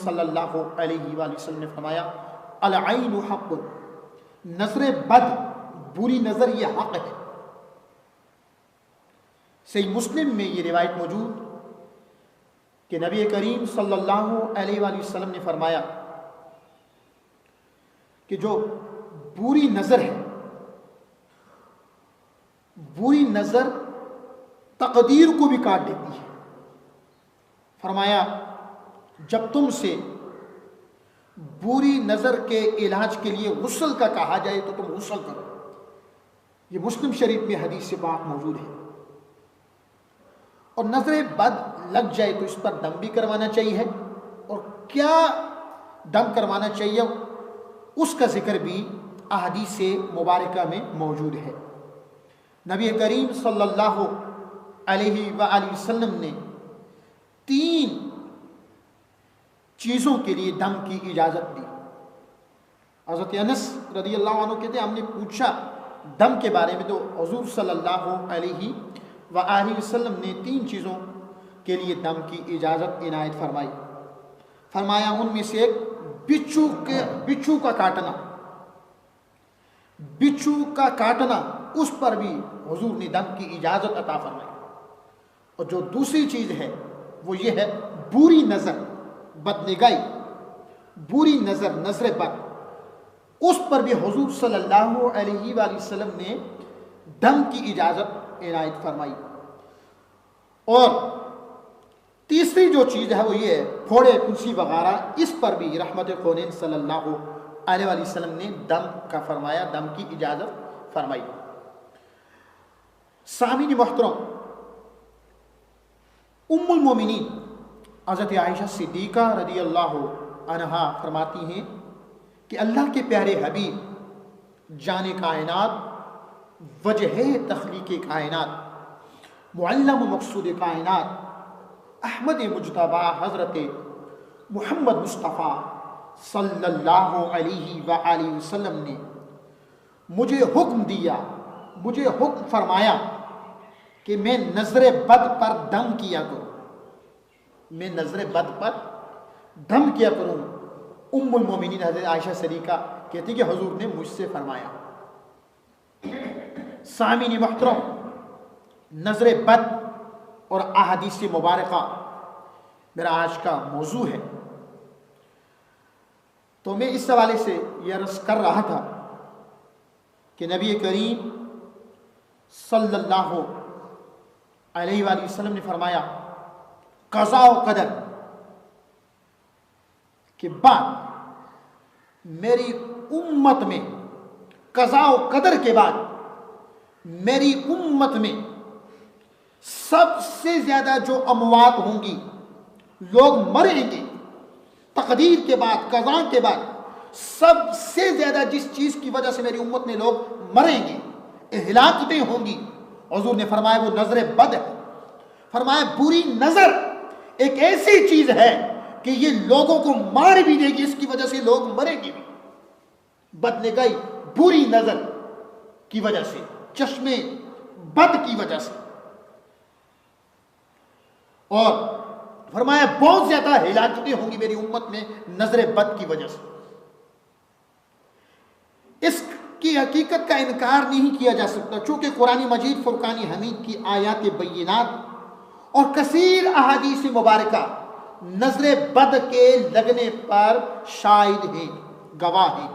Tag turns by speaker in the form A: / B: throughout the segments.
A: صلی اللہ علیہ وآلہ وسلم نے فرمایا العین حق، نظر بد، بری نظر یہ حق ہے۔ صحیح مسلم میں یہ روایت موجود کہ نبی کریم صلی اللہ علیہ وآلہ وسلم نے فرمایا کہ جو بری نظر ہے، بری نظر تقدیر کو بھی کاٹ دیتی ہے۔ فرمایا جب تم سے بری نظر کے علاج کے لیے غسل کا کہا جائے تو تم غسل کرو۔ یہ مسلم شریف میں حدیث سے پاک موجود ہے۔ اور نظر بد لگ جائے تو اس پر دم بھی کروانا چاہیے، اور کیا دم کروانا چاہیے اس کا ذکر بھی احادیث مبارکہ میں موجود ہے۔ نبی کریم صلی اللہ علیہ وآلہ وسلم نے 3 چیزوں کے لیے دم کی اجازت دی۔ حضرت انس رضی اللہ عنہ کہتے ہیں ہم نے پوچھا دم کے بارے میں تو حضور صلی اللہ علیہ وآلہ وسلم نے 3 چیزوں کے لیے دم کی اجازت عنایت فرمائی۔ فرمایا ان میں سے ایک بچھو کا کاٹنا، بچھو کا کاٹنا، اس پر بھی حضور نے دم کی اجازت عطا فرمائی۔ اور جو دوسری چیز ہے وہ یہ ہے بری نظر، بدنگاہی، بری نظر، نظر بد، اس پر بھی حضور صلی اللہ علیہ وآلہ وسلم نے دم کی اجازت عنایت فرمائی۔ اور تیسری جو چیز ہے وہ یہ ہے پھوڑے پھنسی وغیرہ، اس پر بھی رحمت کونین صلی اللہ علیہ وآلہ وسلم نے دم کا فرمایا، دم کی اجازت فرمائی۔ سامعین محترم، ام المومنین حضرت عائشہ صدیقہ رضی اللہ عنہا فرماتی ہیں کہ اللہ کے پیارے حبیب جان کائنات، وجہ تخلیق کائنات، معلم مقصود کائنات، احمد مجتبی حضرت محمد مصطفیٰ صلی اللہ علیہ وآلہ وسلم نے مجھے حکم دیا، مجھے حکم فرمایا کہ میں نظر بد پر دم کیا کروں، میں نظر بد پر دم کیا کروں۔ ام المومنین حضرت عائشہ صدیقہ کہتی کہ حضور نے مجھ سے فرمایا۔ سامعین محترم، نظر بد اور احادیث مبارکہ میرا آج کا موضوع ہے، تو میں اس حوالے سے یہ عرض کر رہا تھا کہ نبی کریم صلی اللہ علیہ وآلہ وسلم نے فرمایا قضاء و قدر کے بعد میری امت میں، قضاء و قدر کے بعد میری امت میں سب سے زیادہ جو اموات ہوں گی، لوگ مریں گے، تقدیر کے بعد، قضاء کے بعد سب سے زیادہ جس چیز کی وجہ سے میری امت میں لوگ مریں گے، ہلاکتیں ہوں گی، حضور نے فرمایا وہ نظر بد ہے۔ فرمایا بری نظر ایک ایسی چیز ہے کہ یہ لوگوں کو مار بھی دے گی، اس کی وجہ سے لوگ مریں گے بھی۔ بدنگاہی، بری نظر کی وجہ سے، چشمے بد کی وجہ سے، اور فرمایا بہت زیادہ ہلاکتیں ہوں گی میری امت میں نظر بد کی وجہ سے۔ اس کی حقیقت کا انکار نہیں کیا جا سکتا، چونکہ قرآن مجید فرقان حمید کی آیات بینات اور کثیر احادیث مبارکہ نظر بد کے لگنے پر شاہد ہیں، گواہ ہیں۔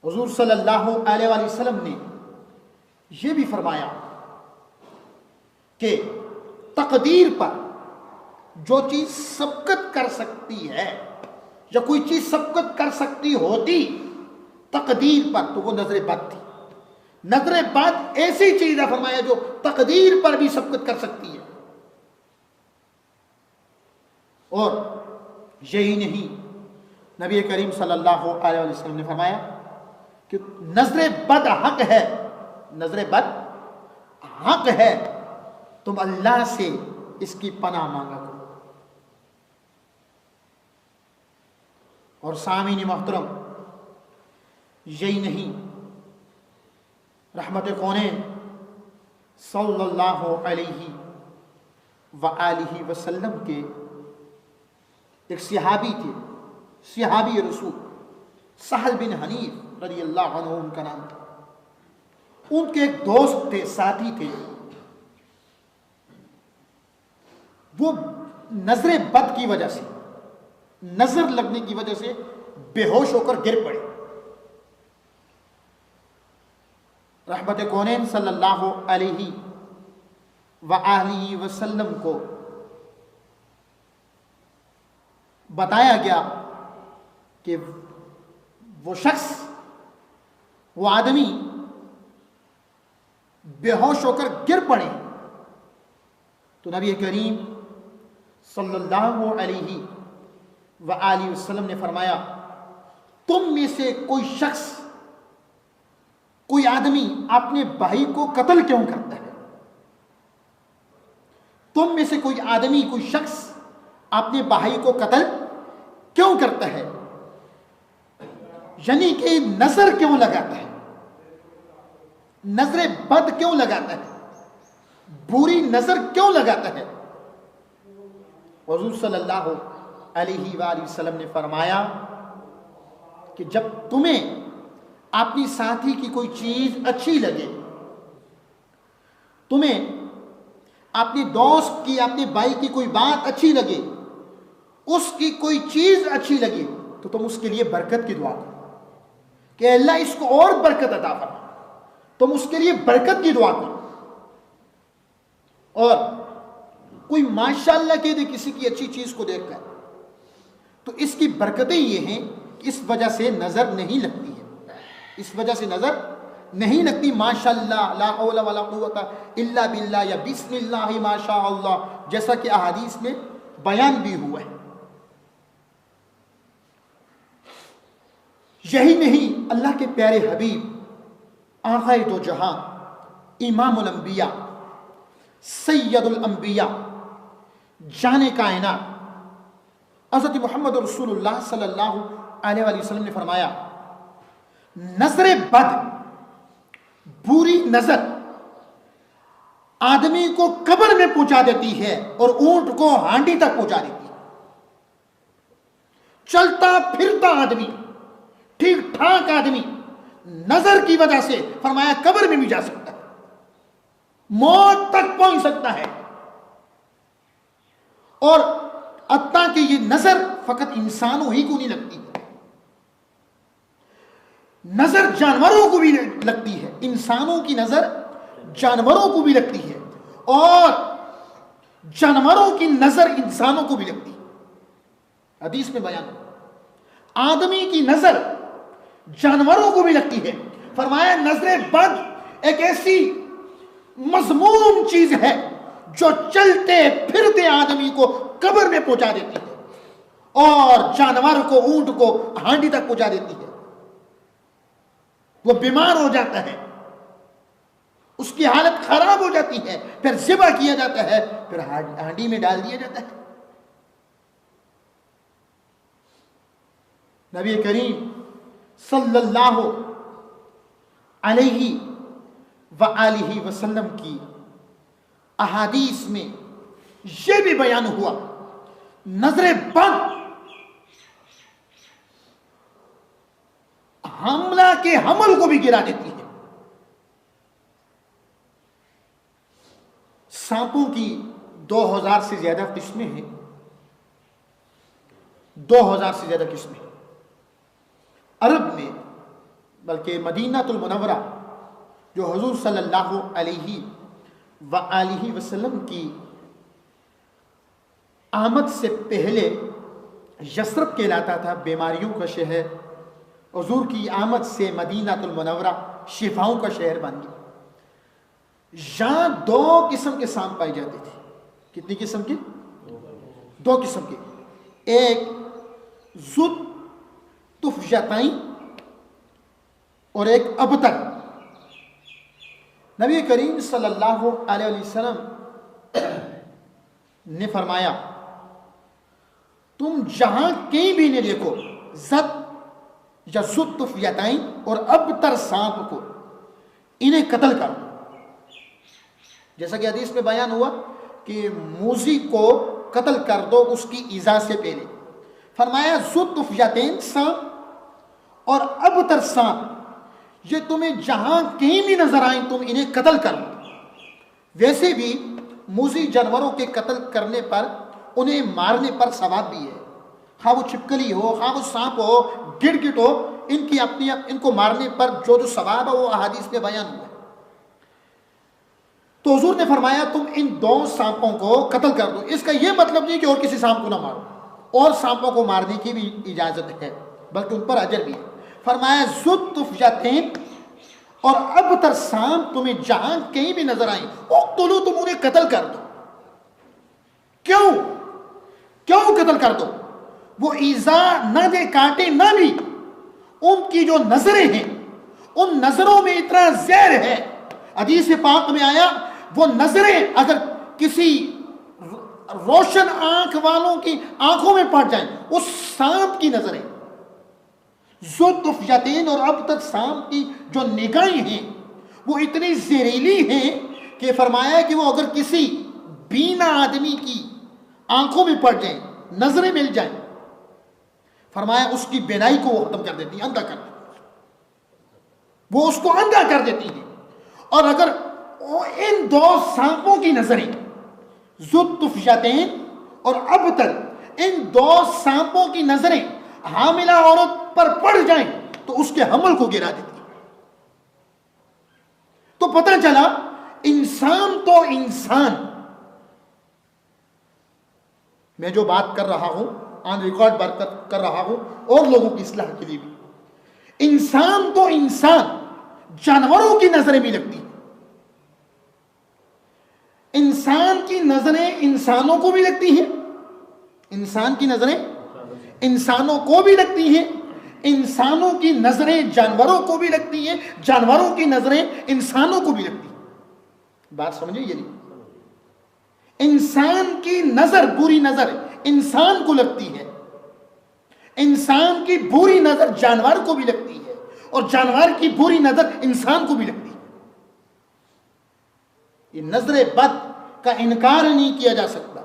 A: حضور صلی اللہ علیہ وآلہ وسلم نے یہ بھی فرمایا کہ تقدیر پر جو چیز سبقت کر سکتی ہے یا کوئی چیز سبقت کر سکتی ہوتی تقدیر پر، تو وہ نظر بد تھی۔ نظر بد ایسی چیز ہے فرمایا جو تقدیر پر بھی سبقت کر سکتی ہے۔ اور یہی نہیں، نبی کریم صلی اللہ علیہ وسلم نے فرمایا کہ نظر بد حق ہے، نظر بد حق ہے، تم اللہ سے اس کی پناہ مانگا کرو۔ اور سامعین محترم، یہی نہیں، رحمت کونین صلی اللہ علیہ وآلہ وسلم کے ایک صحابی تھے، صحابی رسول سہل بن حنیف رضی اللہ عنہ ان کا نام تھا. ان کے ایک دوست تھے، ساتھی تھے، وہ نظر بد کی وجہ سے، نظر لگنے کی وجہ سے بے ہوش ہو کر گر پڑے. رحمت کونین صلی اللہ علیہ وآلہ وسلم کو بتایا گیا کہ وہ شخص، وہ آدمی بے ہوش ہو کر گر پڑے. تو نبی کریم صلی اللہ علیہ وآلہ وسلم نے فرمایا، تم میں سے کوئی شخص، کوئی آدمی اپنے بھائی کو قتل کیوں کرتا ہے؟ تم میں سے کوئی آدمی، کوئی شخص اپنے بھائی کو قتل کیوں کرتا ہے؟ یعنی کہ نظر کیوں لگاتا ہے، نظر بد کیوں لگاتا ہے، بری نظر کیوں لگاتا ہے؟ حضور صلی اللہ علیہ وآلہ وسلم نے فرمایا کہ جب تمہیں اپنی ساتھی کی کوئی چیز اچھی لگے، تمہیں اپنے دوست کی، اپنے بھائی کی کوئی بات اچھی لگے، اس کی کوئی چیز اچھی لگے، تو تم اس کے لیے برکت کی دعا کرو کہ اللہ اس کو اور برکت عطا فرما. تم اس کے لیے برکت کی دعا کرو. اور کوئی ماشاءاللہ کہہ دے کسی کی اچھی چیز کو دیکھ کر، تو اس کی برکتیں یہ ہیں کہ اس وجہ سے نظر نہیں لگتی ہے، اس وجہ سے نظر نہیں لگتی. ماشاءاللہ، لا حول ولا قوت الا باللہ، یا بسم اللہ ما شاء اللہ، جیسا کہ احادیث میں بیان بھی ہوا ہے. یہی نہیں، اللہ کے پیارے حبیب آقا دو جہاں، امام الانبیاء، سید الانبیاء، جان کائنات حضرت محمد رسول اللہ صلی اللہ علیہ وآلہ وسلم نے فرمایا، نظر بد، بری نظر آدمی کو قبر میں پہنچا دیتی ہے اور اونٹ کو ہانڈی تک پہنچا دیتی ہے. چلتا پھرتا آدمی، ٹھیک ٹھاک آدمی، نظر کی وجہ سے فرمایا قبر میں بھی جا سکتا ہے، موت تک پہنچ سکتا ہے. اور حتیٰ کہ یہ نظر فقط انسانوں ہی کو نہیں لگتی، نظر جانوروں کو بھی لگتی ہے. انسانوں کی نظر جانوروں کو بھی لگتی ہے، اور جانوروں کی نظر انسانوں کو بھی لگتی ہے. حدیث میں بیان ہے، آدمی کی نظر جانوروں کو بھی لگتی ہے. فرمایا نظر بد ایک ایسی مذموم چیز ہے جو چلتے پھرتے آدمی کو قبر میں پہنچا دیتی ہے اور جانور کو، اونٹ کو ہانڈی تک پہنچا دیتی ہے. وہ بیمار ہو جاتا ہے، اس کی حالت خراب ہو جاتی ہے، پھر ذبح کیا جاتا ہے، پھر ہانڈی میں ڈال دیا جاتا ہے. نبی کریم صلی اللہ علیہ وآلہ وسلم کی احادیث میں یہ بھی بیان ہوا، نظر بد حملہ کے حمل کو بھی گرا دیتی ہے. سانپوں کی 2000 سے زیادہ قسمیں ہیں، 2000 سے زیادہ قسمیں ہیں. عرب میں، بلکہ مدینہ المنورہ جو حضور صلی اللہ علیہ وآلہ وسلم کی آمد سے پہلے یثرب کہلاتا تھا، بیماریوں کا شہر. حضور کی آمد سے مدینہ المنورہ شفاؤں کا شہر بن گیا. یہاں 2 قسم کے سانپ پائے جاتے تھے. کتنی قسم کے؟ 2 قسم کے. ایک ذو طفیلتین اور ایک ابتر. نبی کریم صلی اللہ علیہ وسلم نے فرمایا، تم جہاں کہیں بھی نہیں دیکھو زد یا ذو طفیلتین اور ابتر سانپ کو، انہیں قتل کرو. جیسا کہ حدیث میں بیان ہوا کہ موذی کو قتل کر دو اس کی ایذا سے پہلے. فرمایا ذوالطفیلتین سانپ اور ابتر سانپ، یہ تمہیں جہاں کہیں بھی نظر آئیں تم انہیں قتل کر لو۔ ویسے بھی موذی جانوروں کے قتل کرنے پر، انہیں مارنے پر ثواب بھی ہے، خواہ وہ چھپکلی ہو، خواہ وہ سانپ ہو، گڑگٹ ہو، ان کو مارنے پر جو ثواب ہے وہ احادیث میں بیان ہوا ہے۔ تو حضور نے فرمایا تم ان 2 سانپوں کو قتل کر دو۔ اس کا یہ مطلب نہیں کہ اور کسی سانپ کو نہ مارو، اور سانپوں کو مارنے کی بھی اجازت ہے، بلکہ ان پر اجر بھی ہے۔ فرمایا ذوالطفیلتین اور ابتر سانپ تمہیں جہاں کہیں بھی نظر آئیں اقتلوا، تم انہیں قتل کر دو۔ کیوں قتل کر دو؟ وہ ایذا نہ دے، کاٹے نہ بھی، ان کی جو نظریں ہیں ان نظروں میں اتنا زہر ہے، حدیث پاک میں آیا وہ نظریں اگر کسی روشن آنکھ والوں کی آنکھوں میں پڑ جائیں، اس سانپ کی نظریں، ذوالطفیلتین اور ابتر سانپ کی جو نگاہیں ہیں وہ اتنی زہریلی ہیں کہ فرمایا کہ وہ اگر کسی بینا آدمی کی آنکھوں میں پڑ جائیں، نظریں مل جائیں، فرمایا اس کی بینائی کو وہ ختم کر دیتی ہیں، اندھا کر دیتی ہیں، وہ اس کو اندھا کر دیتی ہیں۔ اور اگر ان 2 سانپوں کی نظریں، ذوالطفیلتین اور ابتر، ان 2 سانپوں کی نظریں حاملہ عورت پر پڑ جائیں تو اس کے حمل کو گرا دیتی ہیں۔ تو پتہ چلا انسان تو انسان، میں جو بات کر رہا ہوں آن ریکارڈ بات کر رہا ہوں اور لوگوں کی اصلاح کے لیے بھی، انسان تو انسان، جانوروں کی نظریں بھی لگتی ہیں، انسان کی نظریں انسانوں کو بھی لگتی ہیں، انسان کی نظریں انسانوں کو بھی لگتی ہیں، انسانوں کی نظریں جانوروں کو بھی لگتی ہیں، جانوروں کی نظریں انسانوں کو بھی لگتی ہیں۔ بات سمجھے یہ نہیں؟ انسان کی نظر، بری نظر انسان کو لگتی ہے، انسان کی بری نظر جانور کو بھی لگتی ہے، اور جانور کی بری نظر انسان کو بھی لگتی ہے۔ یہ نظر بد کا انکار نہیں کیا جا سکتا۔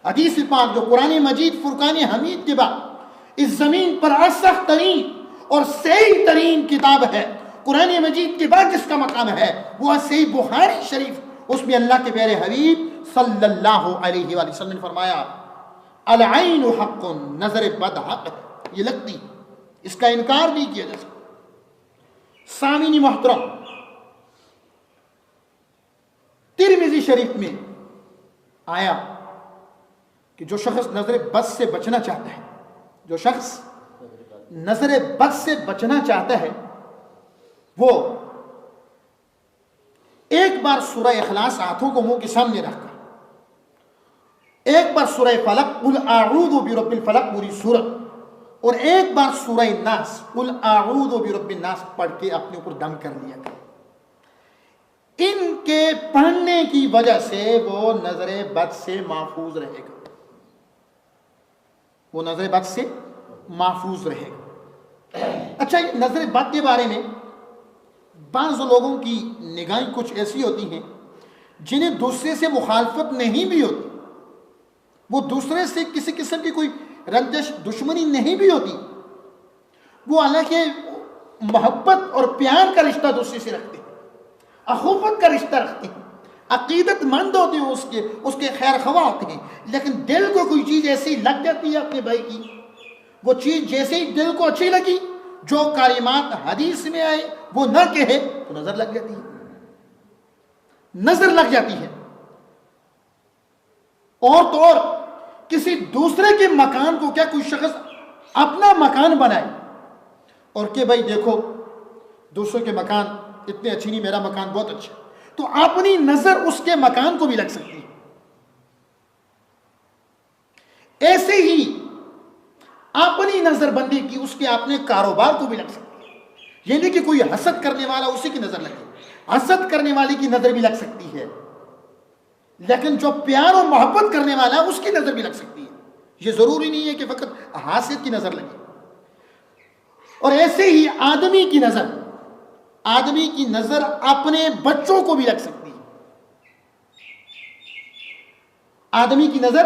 A: حدیث پاک جو قرآن مجید فرقان حمید کے بعد اس زمین پر ارسخ ترین اور صحیح ترین کتاب ہے، قرآن مجید کے بعد جس کا مقام ہے وہ صحیح بخاری شریف، اس میں اللہ کے پیارے حبیب صلی اللہ علیہ وآلہ وسلم نے فرمایا العین حق، نظر بد حق ہے، یہ لگتی، اس کا انکار نہیں کیا جا سکتا۔ سامعین محترم، ترمذی شریف میں آیا کہ جو شخص نظر بد سے بچنا چاہتا ہے، جو شخص نظر بد سے بچنا چاہتا ہے، وہ ایک بار سورہ اخلاص ہاتھوں کو منہ کے سامنے رکھ کر، ایک بار سورہ فلق قل اعوذ برب الفلق پوری سورت، اور ایک بار سورہ ناس قل اعوذ برب الناس پڑھ کے اپنے اوپر دم کر لیا کرے۔ ان کے پڑھنے کی وجہ سے وہ نظر بد سے محفوظ رہے گا، وہ نظر بد سے محفوظ رہے گا۔ اچھا، یہ نظر بد کے بارے میں بعض لوگوں کی نگاہیں کچھ ایسی ہوتی ہیں جنہیں دوسرے سے مخالفت نہیں بھی ہوتی، وہ دوسرے سے کسی قسم کی کوئی رنجش دشمنی نہیں بھی ہوتی، وہ حالانکہ محبت اور پیار کا رشتہ دوسرے سے رکھتے ہیں، اخوت کا رشتہ رکھتے ہیں، عقیدت مند ہوتے ہیں، اس کے خیر خواہ ہوتے ہیں، لیکن دل کو کوئی چیز ایسی لگ جاتی ہے اپنے بھائی کی، وہ چیز جیسے ہی دل کو اچھی لگی، جو کلمات حدیث میں آئے وہ نہ کہے تو نظر لگ جاتی ہے، نظر لگ جاتی ہے۔ اور تو اور کسی دوسرے کے مکان کو کیا کوئی شخص اپنا مکان بنائے اور کہ بھائی دیکھو دوسروں کے مکان اتنے اچھی نہیں، میرا مکان بہت اچھا، تو اپنی نظر اس کے مکان کو بھی لگ سکتی ہے۔ ایسے ہی اپنی نظر بندی کی اس کے اپنے کاروبار کو بھی لگ سکتی ہے، یعنی کہ کوئی حسد کرنے والا اسی کی نظر لگے، حسد کرنے والی کی نظر بھی لگ سکتی ہے، لیکن جو پیار اور محبت کرنے والا ہے اس کی نظر بھی لگ سکتی ہے۔ یہ ضروری نہیں ہے کہ فقط حاسد کی نظر لگے۔ اور ایسے ہی آدمی کی نظر اپنے بچوں کو بھی لگ سکتی ہے، آدمی کی نظر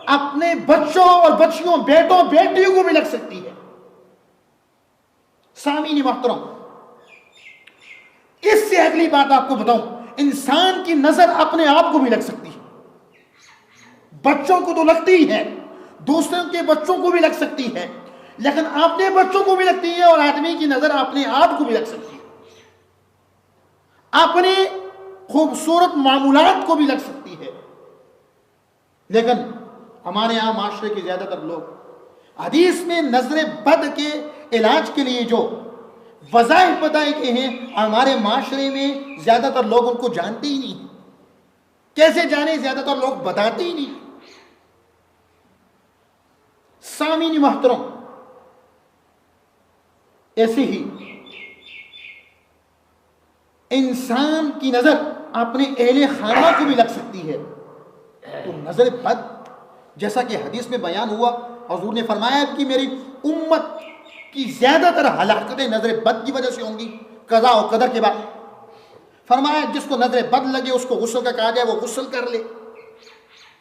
A: اپنے بچوں اور بچیوں، بیٹوں بیٹیوں کو بھی لگ سکتی ہے۔ سامعین محترم، اس سے اگلی بات آپ کو بتاؤں، انسان کی نظر اپنے آپ کو بھی لگ سکتی ہے۔ بچوں کو تو لگتی ہی ہے، دوسروں کے بچوں کو بھی لگ سکتی ہے، لیکن اپنے بچوں کو بھی لگتی ہے، اور آدمی کی نظر اپنے آپ کو بھی لگ سکتی ہے۔ اپنے خوبصورت معمولات کو بھی لگ سکتی ہے۔ لیکن ہمارے یہاں معاشرے کے زیادہ تر لوگ، حدیث میں نظر بد کے علاج کے لیے جو وظائف بتائے گئے ہیں، ہمارے معاشرے میں زیادہ تر لوگ ان کو جانتے ہی نہیں۔ کیسے جانے؟ زیادہ تر لوگ بتاتے ہی نہیں۔ سامعین محترم، ایسے ہی انسان کی نظر اپنے اہل خانہ کو بھی لگ سکتی ہے۔ تو نظر بد، جیسا کہ حدیث میں بیان ہوا، حضور نے فرمایا کہ میری امت کی زیادہ تر ہلاکتیں نظر بد کی وجہ سے ہوں گی، قضاء و قدر کے بعد۔ فرمایا جس کو نظر بد لگے اس کو غسل کا کہا جائے، وہ غسل کر لے،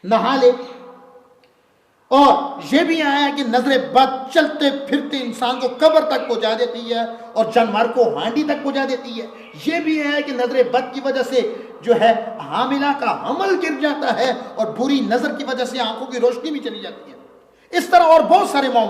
A: نہا لے۔ اور یہ بھی آیا کہ نظر بد چلتے پھرتے انسان کو قبر تک پہنچا دیتی ہے، اور جانور کو ہانڈی تک پہنچا دیتی ہے۔ یہ بھی ہے کہ نظر بد کی وجہ سے جو ہے حاملہ کا حمل گر جاتا ہے، اور بری نظر کی وجہ سے آنکھوں کی روشنی بھی چلی جاتی ہے۔ اس طرح اور بہت سارے معاملات